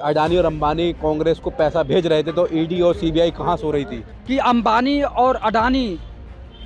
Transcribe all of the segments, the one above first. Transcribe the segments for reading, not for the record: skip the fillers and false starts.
अडानी और अंबानी कांग्रेस को पैसा भेज रहे थे तो ईडी और सीबीआई कहाँ सो रही थी? कि अंबानी और अडानी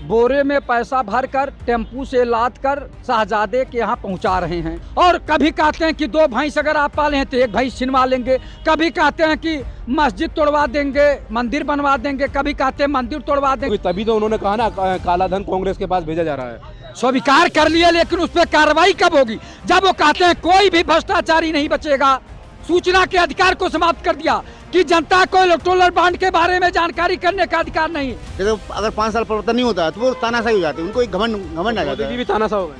बोरे में पैसा भरकर टेम्पू से लाद कर शहजादे के यहाँ पहुँचा रहे हैं। और कभी कहते हैं कि 2 भैंस अगर आप पाले हैं तो 1 भैंस छिनवा लेंगे, कभी कहते हैं कि मस्जिद तोड़वा देंगे, मंदिर बनवा देंगे, कभी कहते हैं मंदिर तोड़वा देंगे। तभी तो उन्होंने कहा ना काला धन कांग्रेस के पास भेजा जा रहा है। स्वीकार कर लिया, लेकिन उस पर कार्रवाई कब होगी? जब वो कहते हैं कोई भी भ्रष्टाचारी नहीं बचेगा, सूचना के अधिकार को समाप्त कर दिया कि जनता को इलेक्टोरल बॉन्ड के बारे में जानकारी करने का अधिकार नहीं। तो अगर 5 साल परिवर्तन नहीं होता तो वो तानाशाही हो जाती है, उनको एक घमंड आ जाता है। भी तानाशाह हो गए।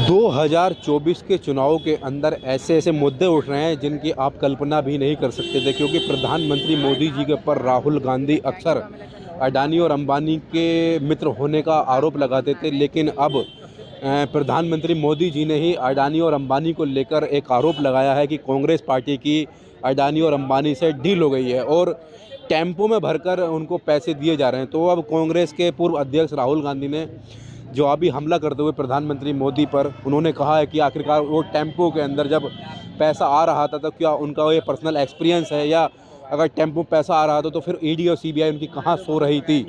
2024 के चुनाव के अंदर ऐसे ऐसे मुद्दे उठ रहे हैं जिनकी आप कल्पना भी नहीं कर सकते थे, क्योंकि प्रधानमंत्री मोदी जी के ऊपर राहुल गांधी अक्सर अडानी और अंबानी के मित्र होने का आरोप लगाते थे, लेकिन अब प्रधानमंत्री मोदी जी ने ही अडानी और अंबानी को लेकर एक आरोप लगाया है कि कांग्रेस पार्टी की अडानी और अंबानी से डील हो गई है और टेम्पो में भरकर उनको पैसे दिए जा रहे हैं। तो अब कांग्रेस के पूर्व अध्यक्ष राहुल गांधी ने जवाबी हमला करते हुए प्रधानमंत्री मोदी पर उन्होंने कहा है कि आखिरकार वो टेम्पो के अंदर जब पैसा आ रहा था तो क्या उनका ये पर्सनल एक्सपीरियंस है, या अगर टेम्पो में पैसा आ रहा था तो फिर ईडी और सीबीआई उनकी कहाँ सो रही थी।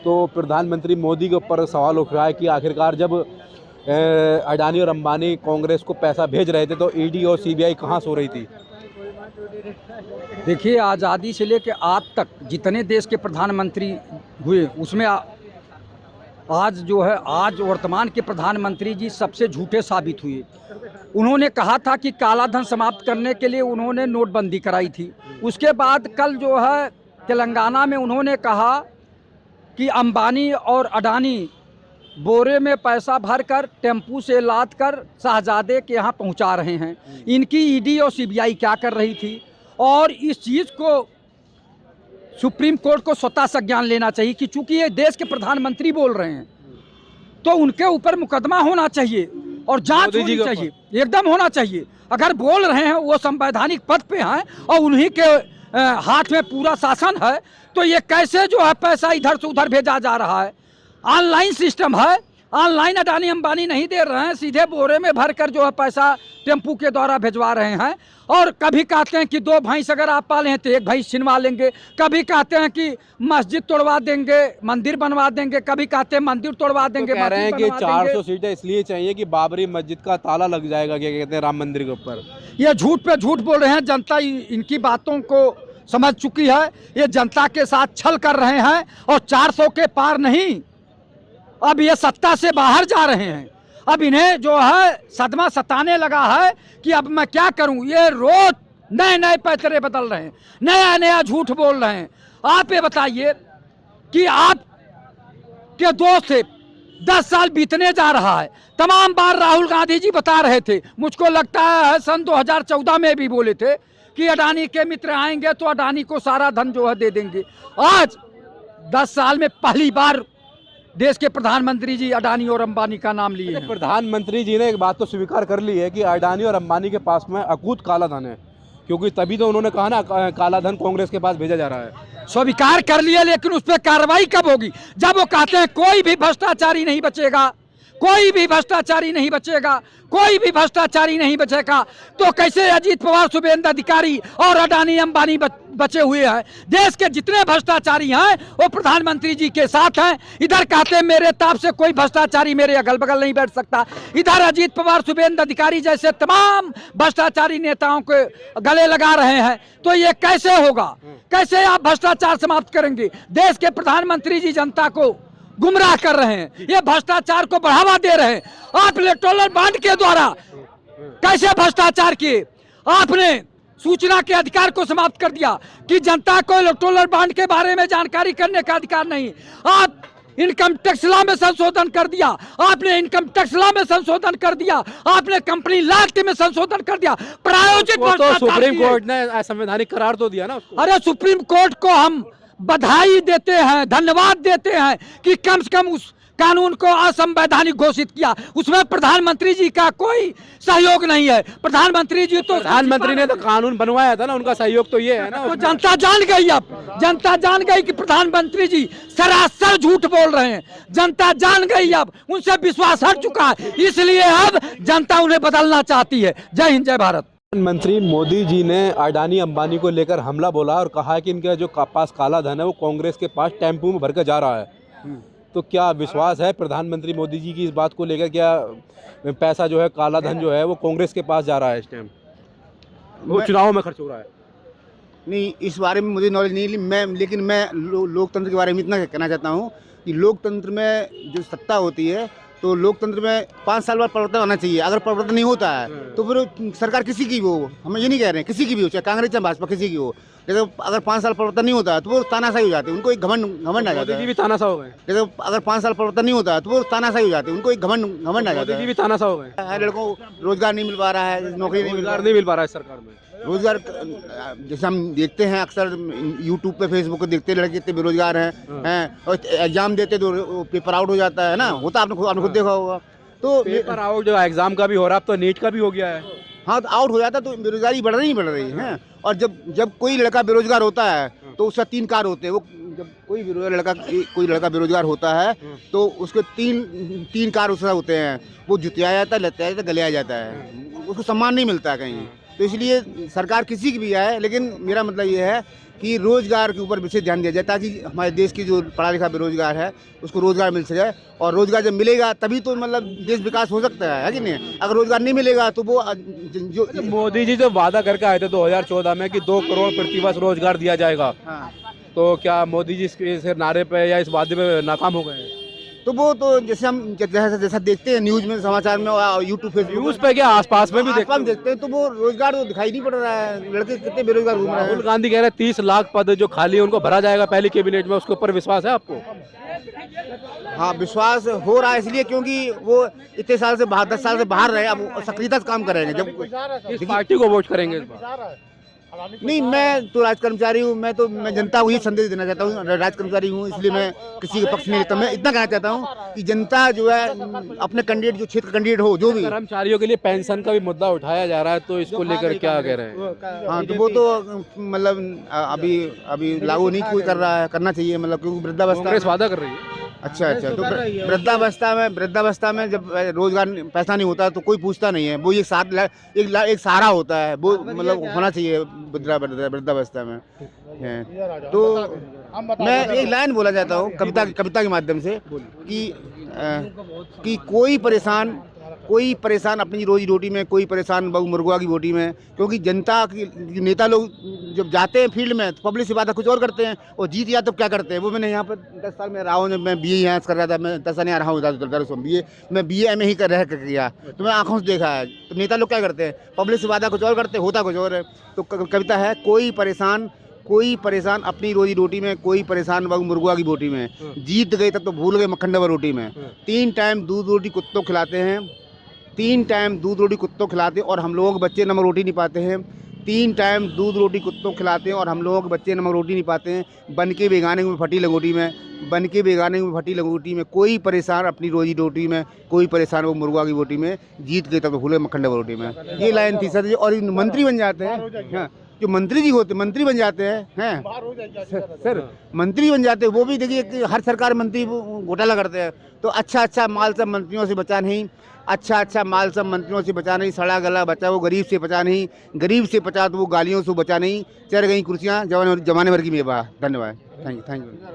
तो प्रधानमंत्री मोदी के ऊपर सवाल उठ रहा है कि आखिरकार जब अडानी और अंबानी कांग्रेस को पैसा भेज रहे थे तो ईडी और सीबीआई कहाँ सो रही थी? देखिए, आज़ादी से लेकर आज तक जितने देश के प्रधानमंत्री हुए उसमें आज जो है आज वर्तमान के प्रधानमंत्री जी सबसे झूठे साबित हुए। उन्होंने कहा था कि काला धन समाप्त करने के लिए उन्होंने नोटबंदी कराई थी। उसके बाद कल जो है तेलंगाना में उन्होंने कहा कि अंबानी और अडानी बोरे में पैसा भरकर टेम्पू से लाद कर शहजादे के यहाँ पहुँचा रहे हैं। इनकी ईडी और सीबीआई क्या कर रही थी? और इस चीज़ को सुप्रीम कोर्ट को स्वतः संज्ञान लेना चाहिए कि चूंकि ये देश के प्रधानमंत्री बोल रहे हैं तो उनके ऊपर मुकदमा होना चाहिए और जांच होनी चाहिए, एकदम होना चाहिए। अगर बोल रहे हैं, वो संवैधानिक पद पे हैं और उन्हीं के हाथ में पूरा शासन है, तो ये कैसे जो है पैसा इधर से उधर भेजा जा रहा है? ऑनलाइन सिस्टम है, ऑनलाइन अडानी अंबानी नहीं दे रहे हैं, सीधे बोरे में भरकर जो है पैसा टेम्पू के द्वारा भिजवा रहे हैं। और कभी कहते हैं कि 2 भैंस अगर आप पाले हैं तो 1 भैंस छिनवा लेंगे, कभी कहते हैं कि मस्जिद तोड़वा देंगे, मंदिर बनवा देंगे, कभी कहते हैं मंदिर तोड़वा देंगे। तो कह रहे हैं कि 400 सीटें इसलिए चाहिए कि बाबरी मस्जिद का ताला लग जाएगा, क्या कहते हैं, राम मंदिर के ऊपर। ये झूठ पे झूठ बोल रहे हैं। जनता इनकी बातों को समझ चुकी है। ये जनता के साथ छल कर रहे हैं और 400 के पार नहीं, अब ये सत्ता से बाहर जा रहे हैं। अब इन्हें जो है सदमा सताने लगा है कि अब मैं क्या करूं। ये रोज नए नए पैतरे बदल रहे हैं, नया नया झूठ बोल रहे हैं। आप ये बताइए कि आप के दोस्त थे, 10 साल बीतने जा रहा है, तमाम बार राहुल गांधी जी बता रहे थे, मुझको लगता है सन 2014 में भी बोले थे कि अडानी के मित्र आएंगे तो अडानी को सारा धन जो है दे देंगे। आज 10 साल में पहली बार देश के प्रधानमंत्री जी अडानी और अंबानी का नाम लिए हैं। प्रधानमंत्री जी ने एक बात तो स्वीकार कर ली है कि अडानी और अंबानी के पास में अकूत काला धन है, क्योंकि तभी तो उन्होंने कहा ना काला धन कांग्रेस के पास भेजा जा रहा है। स्वीकार कर लिया, लेकिन उस पर कार्रवाई कब होगी? जब वो कहते हैं कोई भी भ्रष्टाचारी नहीं बचेगा, कोई भी भ्रष्टाचारी नहीं बचेगा, कोई भी भ्रष्टाचारी नहीं बचेगा, तो कैसे अजीत पवार, शुभेंदु अधिकारी और अडानी अंबानी बचे हुए हैं? देश के जितने भ्रष्टाचारी हैं वो प्रधानमंत्री जी के साथ हैं। इधर कहते हैं मेरे ताप से कोई भ्रष्टाचारी मेरे अगल बगल नहीं बैठ सकता, इधर अजीत पवार, शुभेंदु अधिकारी जैसे तमाम भ्रष्टाचारी नेताओं के गले लगा रहे हैं। तो ये कैसे होगा? कैसे आप भ्रष्टाचार समाप्त करेंगे? देश के प्रधानमंत्री जी जनता को गुमराह कर रहे हैं, ये भ्रष्टाचार को बढ़ावा दे रहे हैं। आप इलेक्टोरल बॉन्ड के द्वारा कैसे भ्रष्टाचार किए? आपने सूचना के अधिकार को समाप्त कर दिया कि जनता को इलेक्टोरल बॉन्ड के बारे में जानकारी करने का अधिकार नहीं। आप इनकम टैक्स लॉ में संशोधन कर दिया, आपने इनकम टैक्स लॉ में संशोधन कर दिया, आपने कंपनी लॉ एक्ट में संशोधन कर दिया। प्रायोजित तो सुप्रीम कोर्ट ने संवैधानिक करार तो दिया ना उसको। अरे सुप्रीम कोर्ट को हम बधाई देते हैं, धन्यवाद देते हैं कि कम से कम उस कानून को असंवैधानिक घोषित किया। उसमें प्रधानमंत्री जी का कोई सहयोग नहीं है। प्रधानमंत्री जी तो प्रधानमंत्री ने तो कानून बनवाया था ना, उनका सहयोग तो ये है ना। तो जनता जान गई, अब जनता जान गई कि प्रधानमंत्री जी सरासर झूठ बोल रहे हैं। जनता जान गई, अब उनसे विश्वास हट चुका है, इसलिए अब जनता उन्हें बदलना चाहती है। जय हिंद, जय भारत। प्रधानमंत्री मोदी जी ने अडानी अंबानी को लेकर हमला बोला और कहा है कि इनका जो पास काला धन है वो कांग्रेस के पास टेम्पू में भरकर जा रहा है। तो क्या विश्वास है प्रधानमंत्री मोदी जी की इस बात को लेकर, क्या पैसा जो है काला धन जो है वो कांग्रेस के पास जा रहा है इस टाइम, वो चुनाव में खर्च हो रहा है? नहीं, इस बारे में मुझे नॉलेज नहीं, लेकिन मैं लोकतंत्र के बारे में इतना कहना चाहता हूँ कि लोकतंत्र में जो सत्ता होती है तो लोकतंत्र में 5 साल बाद परिवर्तन आना चाहिए। अगर परिवर्तन नहीं होता है तो फिर सरकार किसी की भी हो, हम ये नहीं कह रहे हैं किसी की भी हो, चाहे कांग्रेस चाहे भाजपा किसी की हो, जैसे अगर 5 साल परिवर्तन नहीं होता है तो वो तानाशाही हो जाती है, उनको एक घमंड आ जाता है। मोदी जी भी तानाशाह हो गए। जैसे अगर 5 साल परिवर्तन नहीं होता है तो वो तानाशाही हो जाती है, उनको एक घमंड आ जाता मोदी जी है। भी तानाशाह हो गए। लड़कों को रोजगार नहीं मिल पा रहा है, नौकरी नहीं नहीं मिल पा रहा है सरकार में। रोजगार जैसे हम देखते हैं अक्सर यूट्यूब पे फेसबुक पे देखते हैं लड़के इतने बेरोजगार हैं और एग्जाम देते तो पेपर आउट हो जाता है ना, होता आपने खुद देखा होगा। तो पेपर आउट जो एग्जाम का भी हो रहा है, अब तो नीट का भी हो गया है। हाँ, तो आउट हो जाता है तो बेरोजगारी बढ़ रही है। और जब कोई लड़का बेरोजगार होता है तो उसका 3 कार्य होते हैं। वो जब कोई लड़का बेरोजगार होता है तो उसके तीन कार्य उसका होते हैं। वो जुतियाया जाता है, लतियाया जाता है, गलिया जाता है, उसको सम्मान नहीं मिलता है कहीं। तो इसलिए सरकार किसी की भी आए, लेकिन मेरा मतलब ये है कि रोजगार के ऊपर विशेष ध्यान दिया जाए ताकि हमारे देश की जो पढ़ा लिखा बेरोजगार है उसको रोजगार मिल सके। और रोजगार जब मिलेगा तभी तो मतलब देश विकास हो सकता है कि नहीं? अगर रोजगार नहीं मिलेगा तो वो जो मोदी जी जो वादा करके आए थे 2014 में कि 2 करोड़ प्रतिवर्ष रोजगार दिया जाएगा, हाँ, तो क्या मोदी जी इस नारे पे या इस वादे पे नाकाम हो गए? तो वो तो जैसे हम जैसा देखते हैं न्यूज में, समाचार में, यूट्यूब फेसबुक न्यूज पे क्या आसपास में भी देखते हैं तो वो रोजगार तो दिखाई नहीं पड़ रहा है। लड़के कितने बेरोजगार घूम रहे हैं। राहुल गांधी कह रहे हैं 30 लाख पद जो खाली है उनको भरा जाएगा पहली कैबिनेट में, उसके ऊपर विश्वास है आपको? हाँ, विश्वास हो रहा है इसलिए क्योंकि वो इतने साल से 10 साल से बाहर रहे, अब सक्रियता से काम करेंगे। जब किस पार्टी को वोट करेंगे इस बार? नहीं, मैं तो राज कर्मचारी हूँ, मैं जनता को ये संदेश देना चाहता हूँ। राज कर्मचारी हूँ इसलिए मैं किसी के पक्ष नहीं लेता। मैं इतना कहना चाहता हूँ कि जनता जो है अपने कैंडिडेट, जो क्षेत्र कैंडिडेट हो, जो भी कर्मचारियों के लिए पेंशन का भी मुद्दा उठाया जा रहा है, तो इसको लेकर क्या कह रहे हैं? हाँ, तो वो तो मतलब अभी लागू नहीं कोई कर रहा है, करना चाहिए, मतलब क्योंकि वृद्धावस्था वादा कर रही है। अच्छा, तो वृद्धावस्था में जब रोजगार पैसा नहीं होता तो कोई पूछता नहीं है। वो एक सहारा होता है, वो मतलब होना चाहिए वृद्धावस्था में। तो मैं एक लाइन बोला चाहता हूँ कविता के माध्यम से कि कोई परेशान अपनी रोजी रोटी में, कोई परेशान बहु मुर्गा की बोटी में। क्योंकि जनता की नेता लोग जब जाते हैं फील्ड में तो पब्लिक से बात कुछ और करते हैं और जीत या तो क्या करते हैं। वो मैंने यहाँ पर 10 साल में रहा हूँ, मैं BA यहाँ कर रहा था, मैं 10 साल यहाँ रहा हूँ, मैं BA MA ही रह किया, तो मैं आंखों से देखा है। तो नेता लोग क्या करते हैं, पब्लिक से वादा कुछ और करते, होता कुछ और है। तो कविता है, कोई परेशान अपनी रोजी रोटी में, कोई परेशान बहु मुर्गा की बोटी में। जीत गए तब तो भूल गए मक्खन डबल रोटी में। 3 टाइम दूध रोटी कुत्तों खिलाते हैं, 3 टाइम दूध रोटी कुत्तों खिलाते हैं और हम लोगों के बच्चे नमक रोटी नहीं पाते हैं। 3 टाइम दूध रोटी कुत्तों खिलाते हैं और हम लोगों के बच्चे नमक रोटी नहीं पाते हैं। बन के बेगाने में फटी लंगोटी में, कोई परेशान अपनी रोजी रोटी में, कोई परेशान वो मुर्गा की बोटी में। जीत गए तब तो भूले मक्खन डबल रोटी में। ये लाइन थी सर। और मंत्री बन जाते हैं, हाँ, जो मंत्री जी होते मंत्री बन जाते हैं सर, मंत्री बन जाते हैं। वो भी देखिए हर सरकार मंत्री घोटाला करते हैं। तो अच्छा माल सब मंत्रियों से बचा नहीं, अच्छा माल सब मंत्रियों से बचा नहीं। सड़ा गला बचा वो गरीब से बचा नहीं, गरीब से बचा तो वो गालियों से बचा नहीं। चढ़ गई कुर्सियाँ जमाने भर की मेवा। धन्यवाद, थैंक यू।